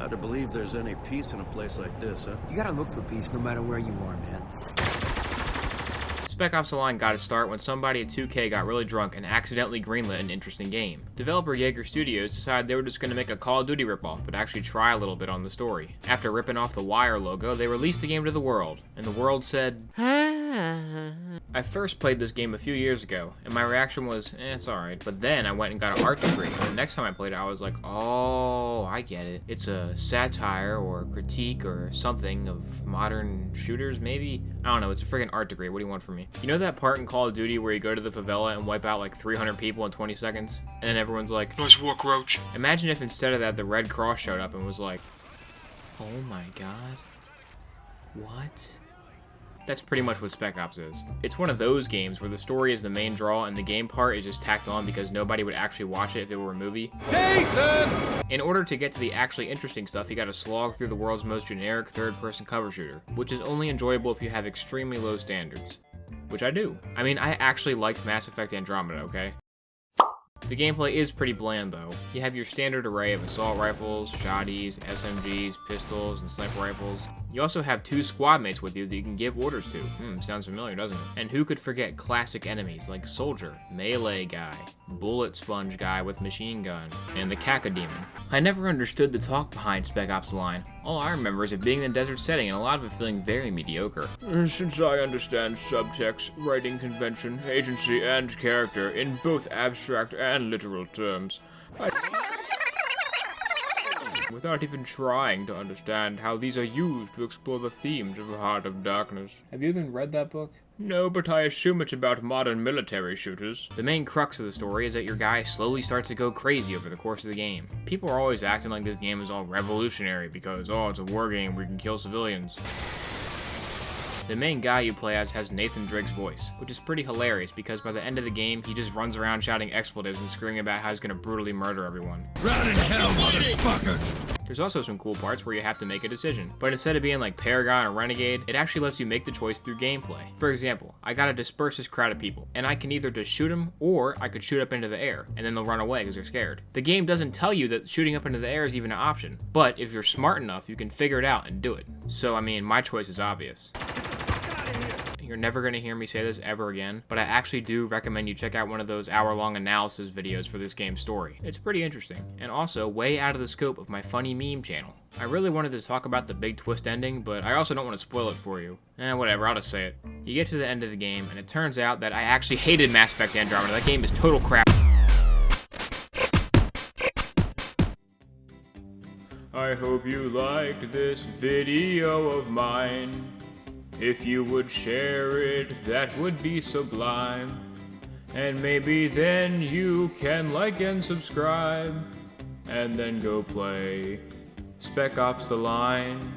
Hard to believe there's any peace in a place like this, huh? You gotta look for peace no matter where you are, man. Spec Ops: The Line got its start when somebody at 2K got really drunk and accidentally greenlit an interesting game. Developer Jaeger Studios decided they were just going to make a Call of Duty ripoff, but actually try a little bit on the story. After ripping off the Wire logo, they released the game to the world, and the world said, I first played this game a few years ago, and my reaction was, it's alright. But then I went and got an art degree, and the next time I played it, I was like, oh, I get it. It's a satire or critique or something of modern shooters, maybe? I don't know, it's a friggin' art degree. What do you want from me? You know that part in Call of Duty where you go to the favela and wipe out like 300 people in 20 seconds? And then everyone's like, nice work, Roach. Imagine if instead of that, the Red Cross showed up and was like, oh my god. What? That's pretty much what Spec Ops is. It's one of those games where the story is the main draw and the game part is just tacked on because nobody would actually watch it if it were a movie. Jason! In order to get to the actually interesting stuff, you gotta slog through the world's most generic third-person cover shooter, which is only enjoyable if you have extremely low standards. Which I do. I mean, I actually liked Mass Effect Andromeda, okay? The gameplay is pretty bland though. You have your standard array of assault rifles, shotties, SMGs, pistols, and sniper rifles. You also have 2 squad mates with you that you can give orders to. Sounds familiar, doesn't it? And who could forget classic enemies like Soldier, Melee Guy, Bullet Sponge Guy with Machine Gun, and the Cacodemon. I never understood the talk behind Spec Ops: The Line. All I remember is it being in a desert setting and a lot of it feeling very mediocre. Since I understand subtext, writing convention, agency, and character in both abstract and literal terms, without even trying to understand how these are used to explore the themes of Heart of Darkness. Have you even read that book? No, but I assume it's about modern military shooters. The main crux of the story is that your guy slowly starts to go crazy over the course of the game. People are always acting like this game is all revolutionary because, oh, it's a war game where you can kill civilians. The main guy you play as has Nathan Drake's voice, which is pretty hilarious because by the end of the game, he just runs around shouting expletives and screaming about how he's gonna brutally murder everyone. Run in hell, motherfucker! There's also some cool parts where you have to make a decision, but instead of being like Paragon or Renegade, it actually lets you make the choice through gameplay. For example, I gotta disperse this crowd of people, and I can either just shoot them, or I could shoot up into the air, and then they'll run away because they're scared. The game doesn't tell you that shooting up into the air is even an option, but if you're smart enough, you can figure it out and do it. So I mean, my choice is obvious. You're never going to hear me say this ever again, but I actually do recommend you check out one of those hour-long analysis videos for this game's story. It's pretty interesting, and also way out of the scope of my funny meme channel. I really wanted to talk about the big twist ending, but I also don't want to spoil it for you. Whatever, I'll just say it. You get to the end of the game, and it turns out that I actually hated Mass Effect Andromeda. That game is total crap. I hope you liked this video of mine. If you would share it, that would be sublime. And maybe then you can like and subscribe. And then go play Spec Ops: The Line.